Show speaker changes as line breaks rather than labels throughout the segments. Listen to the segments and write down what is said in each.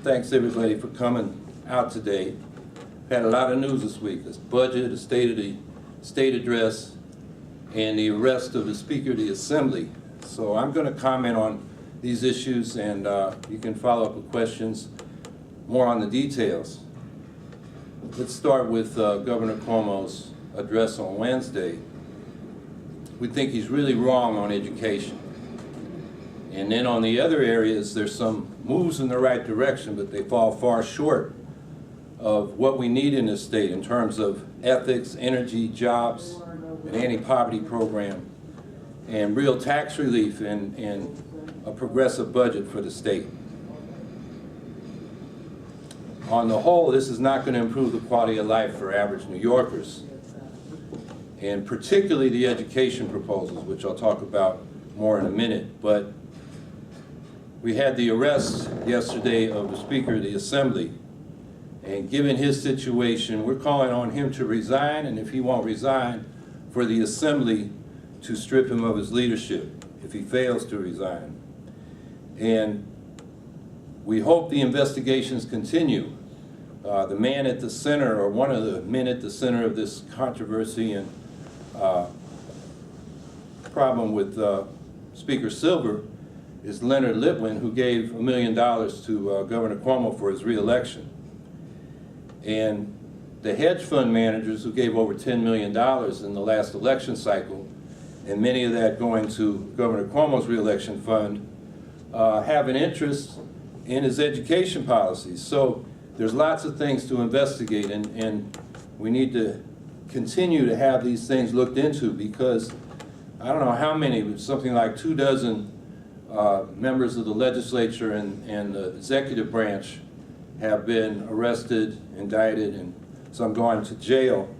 thanks everybody for coming out today. Had a lot of news this week. This budget, the state address, and the arrest of the Speaker of the Assembly. So I'm going to comment on these issues, and you can follow up with questions more on the details. Let's start with Governor Cuomo's address on Wednesday. We think he's really wrong on education. And then on the other areas, there's some moves in the right direction, but they fall far short of what we need in this state in terms of ethics, energy, jobs, an anti-poverty program, and real tax relief and a progressive budget for the state. On the whole, this is not going to improve the quality of life for average New Yorkers, and particularly the education proposals, which I'll talk about more in a minute. But we had the arrest yesterday of the Speaker of the Assembly, and given his situation, we're calling on him to resign, and if he won't resign, for the Assembly to strip him of his leadership if he fails to resign. And we hope the investigations continue. The man at the center, or one of the men at the center of this controversy and problem with Speaker Silver is Leonard Litwin, who gave $1 million to Governor Cuomo for his re-election. And the hedge fund managers who gave over $10 million in the last election cycle, and many of that going to Governor Cuomo's re-election fund, have an interest in his education policies. So there's lots of things to investigate, and we need to continue to have these things looked into, because I don't know how many, but something like 24 members of the legislature and the executive branch have been arrested, indicted, and some going to jail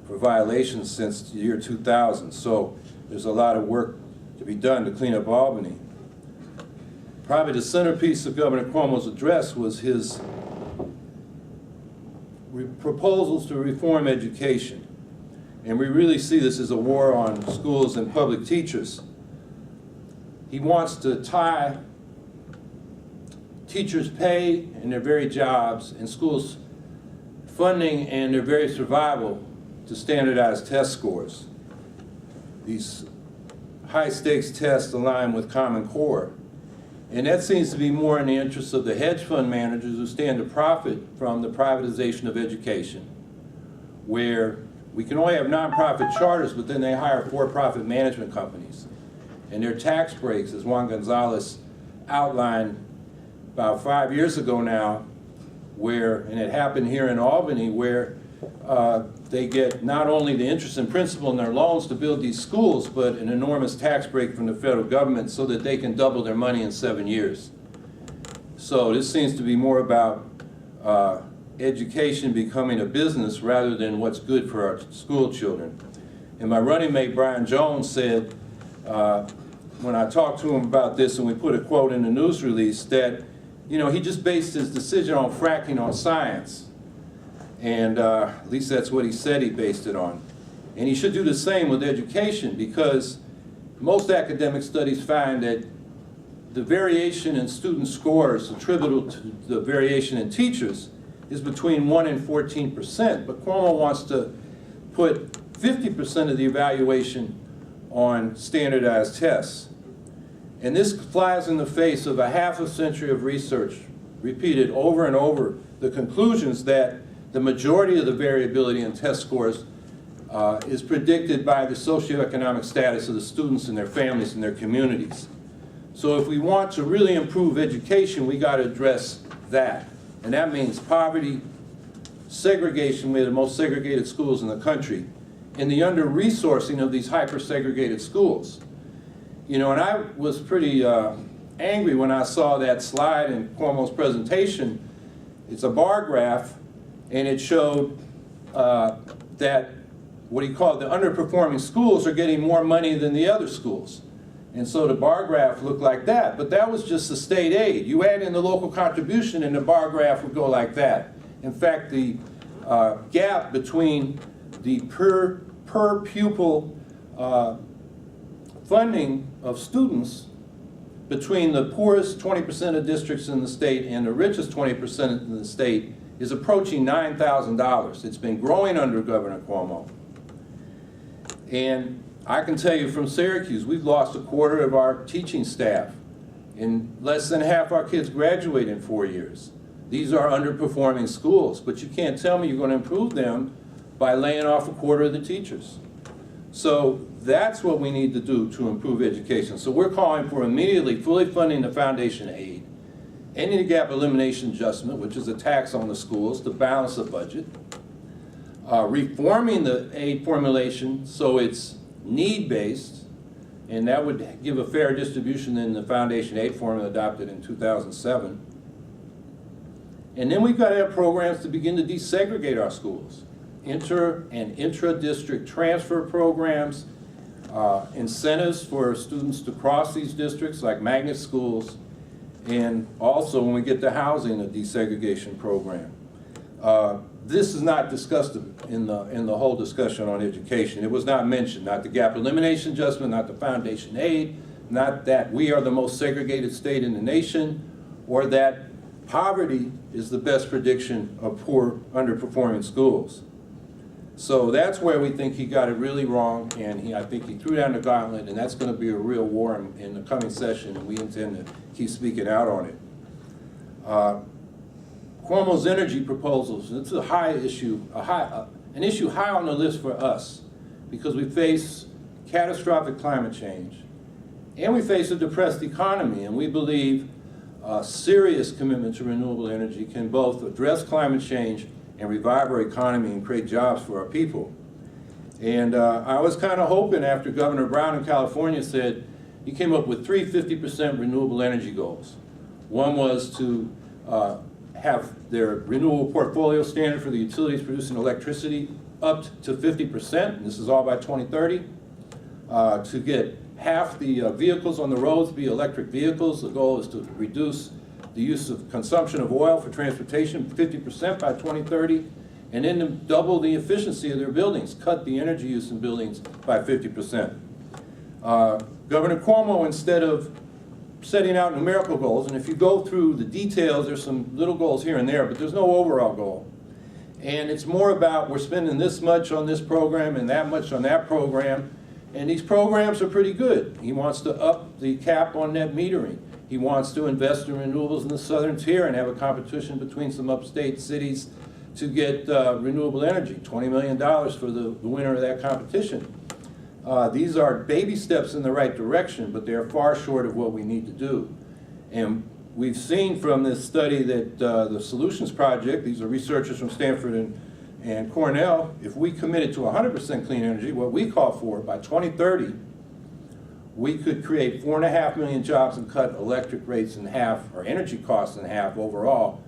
for violations since the year 2000. So there's a lot of work to be done to clean up Albany. Probably the centerpiece of Governor Cuomo's address was his proposals to reform education. And we really see this as a war on schools and public teachers. He wants to tie teachers' pay and their very jobs and schools' funding and their very survival to standardized test scores. These high-stakes tests align with Common Core. And that seems to be more in the interest of the hedge fund managers who stand to profit from the privatization of education, where we can only have nonprofit charters, but then they hire for-profit management companies. And their tax breaks, as Juan Gonzalez outlined about 5 years ago now, where, and it happened here in Albany, where they get not only the interest and principal in their loans to build these schools, but an enormous tax break from the federal government so that they can double their money in 7 years. So this seems to be more about education becoming a business rather than what's good for our school children. And my running mate, Brian Jones, said, when I talked to him about this, and we put a quote in the news release, that he just based his decision on fracking on science. And at least that's what he said he based it on. And he should do the same with education, because most academic studies find that the variation in student scores attributable to the variation in teachers is between 1% and 14%. But Cuomo wants to put 50% of the evaluation on standardized tests. And this flies in the face of a half a century of research repeated over and over the conclusions that the majority of the variability in test scores is predicted by the socioeconomic status of the students and their families and their communities. So if we want to really improve education, we got to address that. And that means poverty, segregation, we have the most segregated schools in the country, and the under-resourcing of these hyper-segregated schools. And I was pretty angry when I saw that slide in Cuomo's presentation. It's a bar graph, and it showed that what he called the underperforming schools are getting more money than the other schools. And so the bar graph looked like that, but that was just the state aid. You add in the local contribution and the bar graph would go like that. In fact, the gap between the per pupil funding of students between the poorest 20% of districts in the state and the richest 20% in the state is approaching $9,000. It's been growing under Governor Cuomo. And I can tell you from Syracuse, we've lost a quarter of our teaching staff, and less than half our kids graduate in 4 years. These are underperforming schools, but you can't tell me you're going to improve them by laying off a quarter of the teachers. So that's what we need to do to improve education. So we're calling for immediately fully funding the foundation aid, ending the gap elimination adjustment, which is a tax on the schools to balance the budget, reforming the aid formulation so it's need-based, and that would give a fair distribution in the foundation aid formula adopted in 2007. And then we've got to have programs to begin to desegregate our schools. Inter and intra-district transfer programs, incentives for students to cross these districts like magnet schools, and also when we get to housing, a desegregation program. This is not discussed in the whole discussion on education. It was not mentioned, not the gap elimination adjustment, not the foundation aid, not that we are the most segregated state in the nation, or that poverty is the best prediction of poor, underperforming schools. So that's where we think he got it really wrong, and I think he threw down the gauntlet, and that's going to be a real war in the coming session, and we intend to keep speaking out on it. Cuomo's energy proposals, it's a high issue, an issue high on the list for us, because we face catastrophic climate change, and we face a depressed economy, and we believe a serious commitment to renewable energy can both address climate change and revive our economy and create jobs for our people. And I was kind of hoping after Governor Brown in California said, he came up with 3 50% renewable energy goals. One was to have their renewable portfolio standard for the utilities producing electricity up to 50%, and this is all by 2030, to get half the vehicles on the roads be electric vehicles. The goal is to reduce the use of consumption of oil for transportation 50% by 2030, and then to double the efficiency of their buildings, cut the energy use in buildings by 50%. Governor Cuomo, instead of setting out numerical goals, and if you go through the details, there's some little goals here and there, but there's no overall goal. And it's more about we're spending this much on this program and that much on that program, and these programs are pretty good. He wants to up the cap on net metering. He wants to invest in renewables in the southern tier and have a competition between some upstate cities to get renewable energy, $20 million for the winner of that competition. These are baby steps in the right direction, but they're far short of what we need to do. And we've seen from this study that the Solutions Project, these are researchers from Stanford and Cornell, if we committed to 100% clean energy, what we call for, by 2030, we could create 4.5 million jobs and cut electric rates in half, or energy costs in half overall,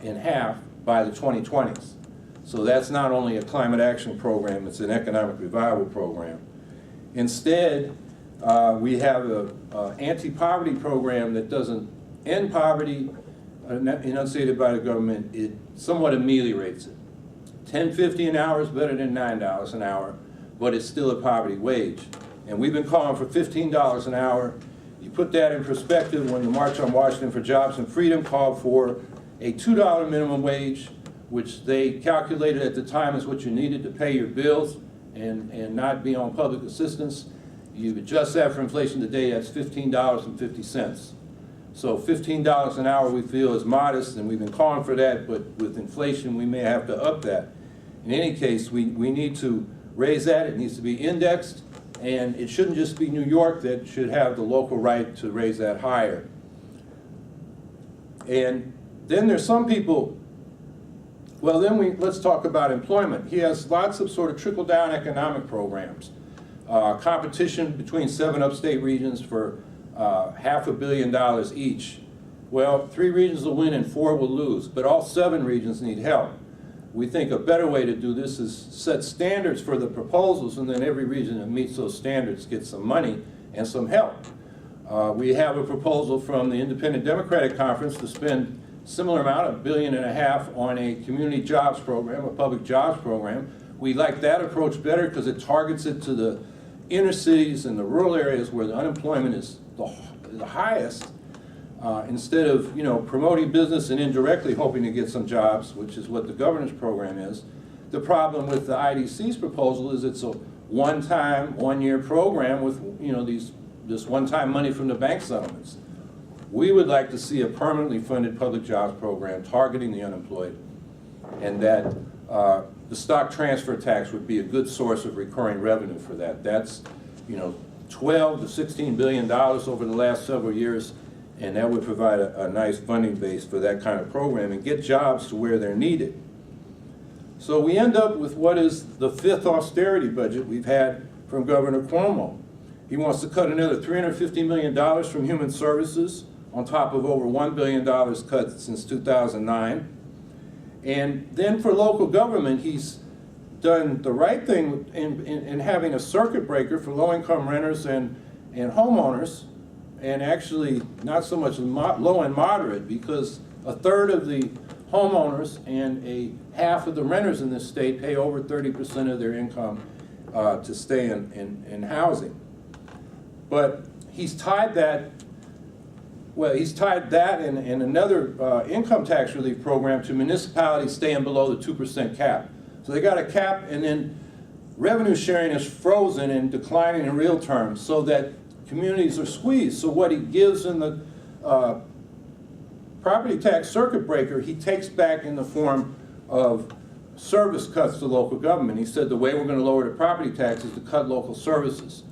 in half by the 2020s. So that's not only a climate action program, it's an economic revival program. Instead, we have an anti-poverty program that doesn't end poverty enunciated by the government. It somewhat ameliorates it. $10.50 an hour is better than $9 an hour, but it's still a poverty wage. And we've been calling for $15 an hour. You put that in perspective when the March on Washington for Jobs and Freedom called for a $2 minimum wage, which they calculated at the time as what you needed to pay your bills and not be on public assistance. You adjust that for inflation today, that's $15.50. So $15 an hour we feel is modest, and we've been calling for that, but with inflation we may have to up that. In any case, we need to raise that. It needs to be indexed, and it shouldn't just be New York that should have the local right to raise that higher. And then there's some people, well then let's talk about employment. He has lots of sort of trickle-down economic programs. Competition between 7 upstate regions for $500 million each. Well, 3 regions will win and 4 will lose, but all 7 regions need help. We think a better way to do this is set standards for the proposals, and then every region that meets those standards gets some money and some help. We have a proposal from the Independent Democratic Conference to spend similar amount, $1.5 billion, on a community jobs program, a public jobs program. We like that approach better because it targets it to the inner cities and the rural areas where the unemployment is the highest, instead of, you know, promoting business and indirectly hoping to get some jobs, which is what the governor's program is. The problem with the IDC's proposal is it's a one-time, one-year program with, you know, this one-time money from the bank settlements. We would like to see a permanently funded public jobs program targeting the unemployed, and that the stock transfer tax would be a good source of recurring revenue for that. That's, you know, $12 to $16 billion over the last several years, and that would provide a nice funding base for that kind of program and get jobs to where they're needed. So we end up with what is the fifth austerity budget we've had from Governor Cuomo. He wants to cut another $350 million from human services on top of over $1 billion cut since 2009. And then for local government, he's done the right thing in having a circuit breaker for low-income renters and homeowners, and actually not so much low and moderate, because a third of the homeowners and half of the renters in this state pay over 30% of their income to stay in housing. But he's tied that, well, he's tied that and another income tax relief program to municipalities staying below the 2% cap. So they got a cap, and then revenue sharing is frozen and declining in real terms, so that communities are squeezed. So what he gives in the property tax circuit breaker, he takes back in the form of service cuts to local government. He said the way we're going to lower the property tax is to cut local services.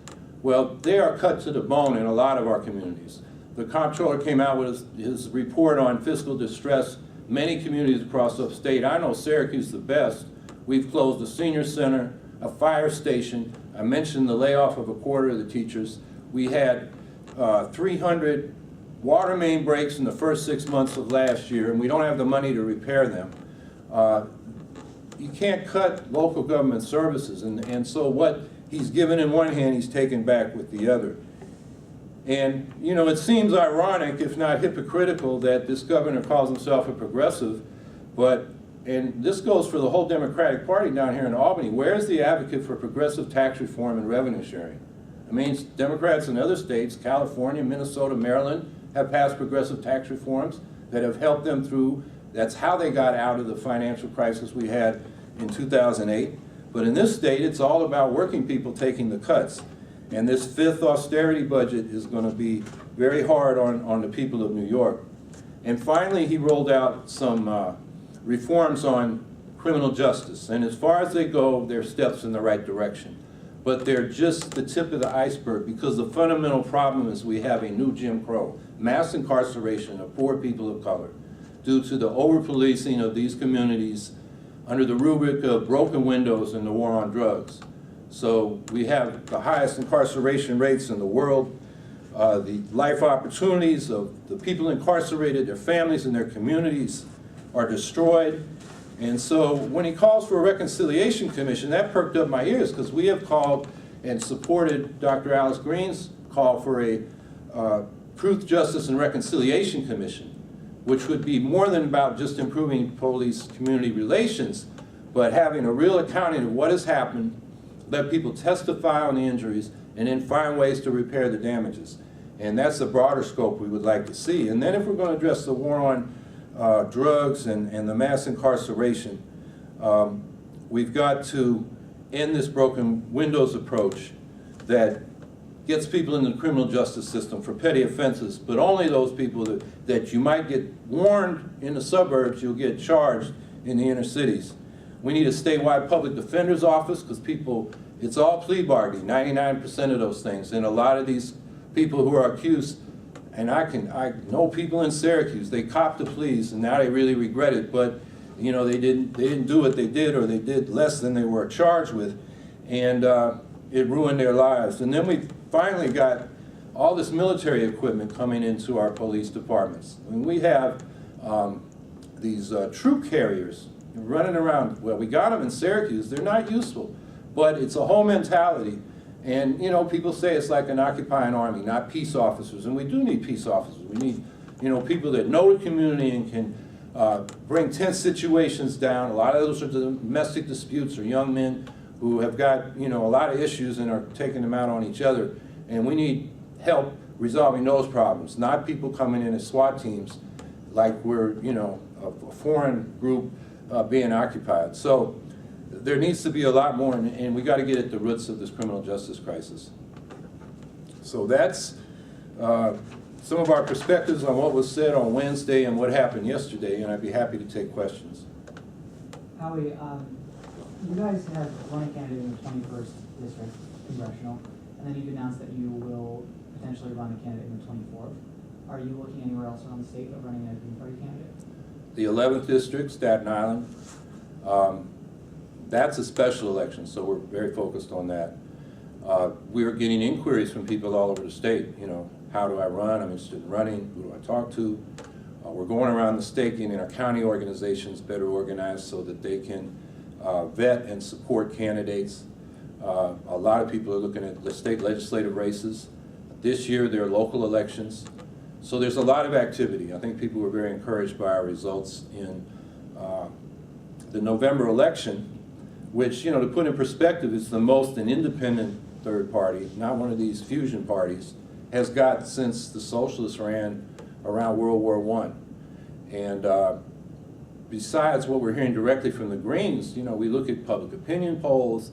Well, they are cut to the bone in a lot of our communities. The comptroller came out with his report on fiscal distress. Many communities across upstate, I know Syracuse the best. We've closed a senior center, a fire station. I mentioned the layoff of a quarter of the teachers. We had 300 water main breaks in the first 6 months of last year, and we don't have the money to repair them. You can't cut local government services, and so what he's given in one hand, he's taken back with the other. And, you know, it seems ironic, if not hypocritical, that this governor calls himself a progressive, and this goes for the whole Democratic Party down here in Albany. Where's the advocate for progressive tax reform and revenue sharing? I mean, Democrats in other states, California, Minnesota, Maryland, have passed progressive tax reforms that have helped them through. That's how they got out of the financial crisis we had in 2008. But in this state, it's all about working people taking the cuts. And this fifth austerity budget is going to be very hard on the people of New York. And finally, he rolled out some reforms on criminal justice. And as far as they go, they're steps in the right direction. But they're just the tip of the iceberg, because the fundamental problem is we have a new Jim Crow, mass incarceration of poor people of color, due to the over-policing of these communities under the rubric of broken windows and the war on drugs. So we have the highest incarceration rates in the world. The life opportunities of the people incarcerated, their families and their communities are destroyed. And so when he calls for a reconciliation commission, that perked up my ears, because we have called and supported Dr. Alice Green's call for a Truth, Justice, and Reconciliation Commission, which would be more than about just improving police-community relations, but having a real accounting of what has happened, let people testify on the injuries, and then find ways to repair the damages. And that's the broader scope we would like to see. And then if we're going to address the war on drugs and the mass incarceration, we've got to end this broken windows approach that gets people in the criminal justice system for petty offenses, but only those people that you might get warned in the suburbs, you'll get charged in the inner cities. We need a statewide public defender's office, because people, it's all plea bargaining, 99% of those things. And a lot of these people who are accused, and I know people in Syracuse, they copped the pleas and now they really regret it, but you know, they didn't do what they did, or they did less than they were charged with, and it ruined their lives. And then we finally got all this military equipment coming into our police departments. I mean, we have these troop carriers running around. Well, we got them in Syracuse. They're not useful, but it's a whole mentality. And, you know, people say it's like an occupying army, not peace officers. And we do need peace officers. We need, you know, people that know the community and can bring tense situations down. A lot of those are domestic disputes, or young men who have got, you know, a lot of issues and are taking them out on each other. And we need help resolving those problems, not people coming in as SWAT teams like we're, you know, a foreign group being occupied. So there needs to be a lot more, and we got to get at the roots of this criminal justice crisis. So that's some of our perspectives on what was said on Wednesday and what happened yesterday, and I'd be happy to take questions.
Howie, you guys have run a candidate in the 21st District Congressional, and then you've announced that you will potentially run a candidate in the 24th. Are you looking anywhere else around the state of running a Green Party candidate?
The 11th District, Staten Island, that's a special election, so we're very focused on that. We're getting inquiries from people all over the state. You know, how do I run? I'm interested in running. Who do I talk to? We're going around the state getting our county organizations better organized so that they can vet and support candidates. A lot of people are looking at the state legislative races. This year, there are local elections. So there's a lot of activity. I think people were very encouraged by our results in the November election, which, you know, to put in perspective, is the most an independent third party, not one of these fusion parties, has got since the socialists ran around World War I. And besides what we're hearing directly from the Greens, you know, we look at public opinion polls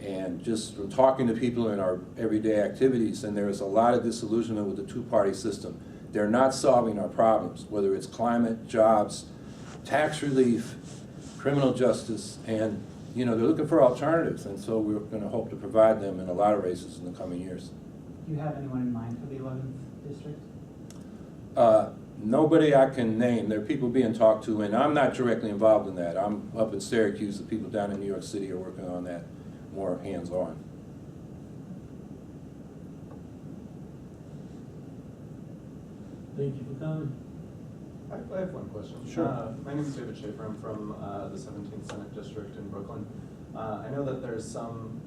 and just from talking to people in our everyday activities, and there is a lot of disillusionment with the two-party system. They're not solving our problems, whether it's climate, jobs, tax relief, criminal justice, and you know, they're looking for alternatives, and so we're going to hope to provide them in a lot of races in the coming years.
Do you have anyone in mind for the 11th District?
Nobody I can name. There are people being talked to, and I'm not directly involved in that. I'm up in Syracuse. The people down in New York City are working on that more hands-on.
Thank you for coming.
I have one question.
Sure.
My name is David Schaefer. I'm from the 17th Senate District in Brooklyn. I know that there's some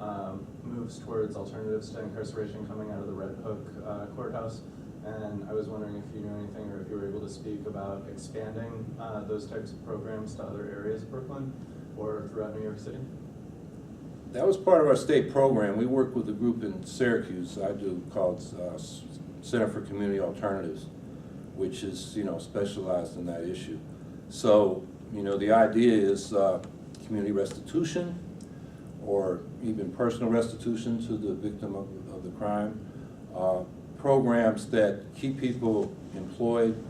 moves towards alternatives to incarceration coming out of the Red Hook courthouse, and I was wondering if you knew anything or if you were able to speak about expanding those types of programs to other areas of Brooklyn or throughout New York City?
That was part of our state program. We work with a group in Syracuse, I do, called Center for Community Alternatives, which is, you know, specialized in that issue. So, you know, the idea is community restitution or even personal restitution to the victim of the crime. Programs that keep people employed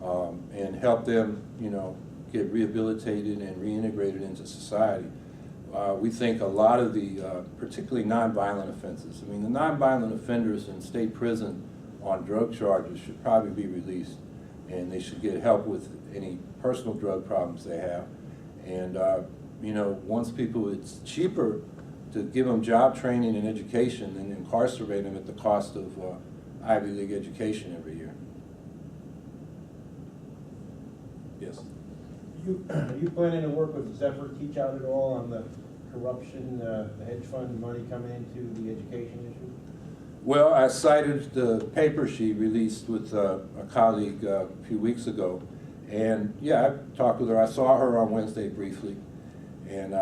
and help them, you know, get rehabilitated and reintegrated into society. We think a lot of the, particularly nonviolent offenses, I mean, the nonviolent offenders in state prison on drug charges should probably be released, and they should get help with any personal drug problems they have. And you know, once people, it's cheaper to give them job training and education than incarcerate them at the cost of Ivy League education every year. Yes.
Are you planning to work with Zephyr Teach Out at all on the corruption, the hedge fund money coming into the education issue?
Well, I cited the paper she released with a colleague a few weeks ago, and yeah, I talked with her. I saw her on Wednesday briefly, and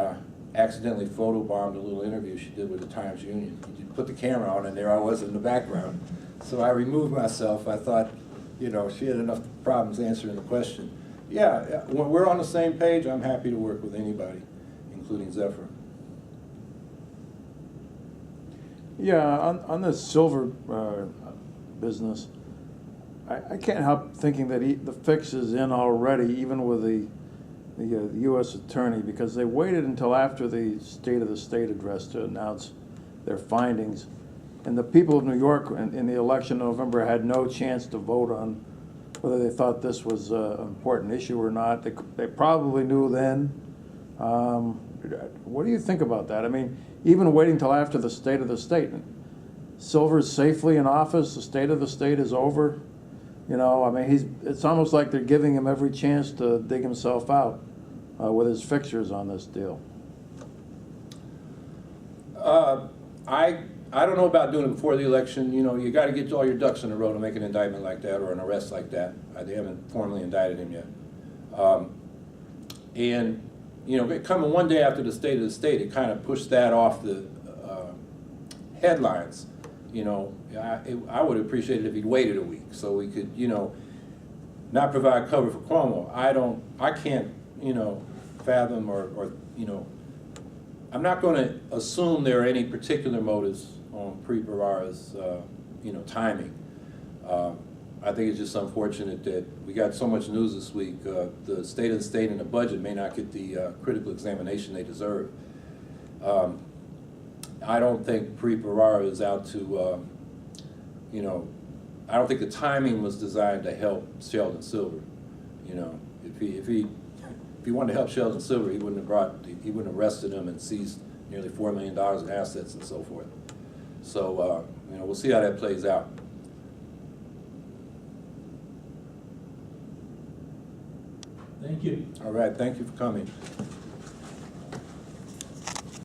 accidentally photobombed a little interview she did with the Times Union. You put the camera on, and there I was in the background. So I removed myself. I thought, you know, she had enough problems answering the question. Yeah, when we're on the same page, I'm happy to work with anybody, including Zephyr.
Yeah, on the Silver business, I can't help thinking that the fix is in already, even with the U.S. attorney, because they waited until after the State of the State address to announce their findings. And the people of New York in the election in November had no chance to vote on whether they thought this was an important issue or not. They probably knew then. What do you think about that? I mean, even waiting till after the State of the State. Silver's safely in office, the State of the State is over. You know, I mean, it's almost like they're giving him every chance to dig himself out with his fixtures on this deal.
I don't know about doing it before the election. You know, you got to get all your ducks in a row to make an indictment like that or an arrest like that. They haven't formally indicted him yet. And, you know, coming one day after the State of the State, it kind of pushed that off the headlines. you know, I would appreciate it if he'd waited a week so we could, you know, not provide cover for Cuomo. I can't, you know, fathom or you know, I'm not going to assume there are any particular motives on Preet-Bharara's, you know, timing. I think it's just unfortunate that we got so much news this week. The state of the state and the budget may not get the critical examination they deserve. I don't think Preet-Bharara is out to, you know, I don't think the timing was designed to help Sheldon Silver. You know, if he wanted to help Sheldon Silver, he wouldn't have arrested him and seized nearly $4 million in assets and so forth. So, you know, we'll see how that plays out.
Thank you.
All right, thank you for coming.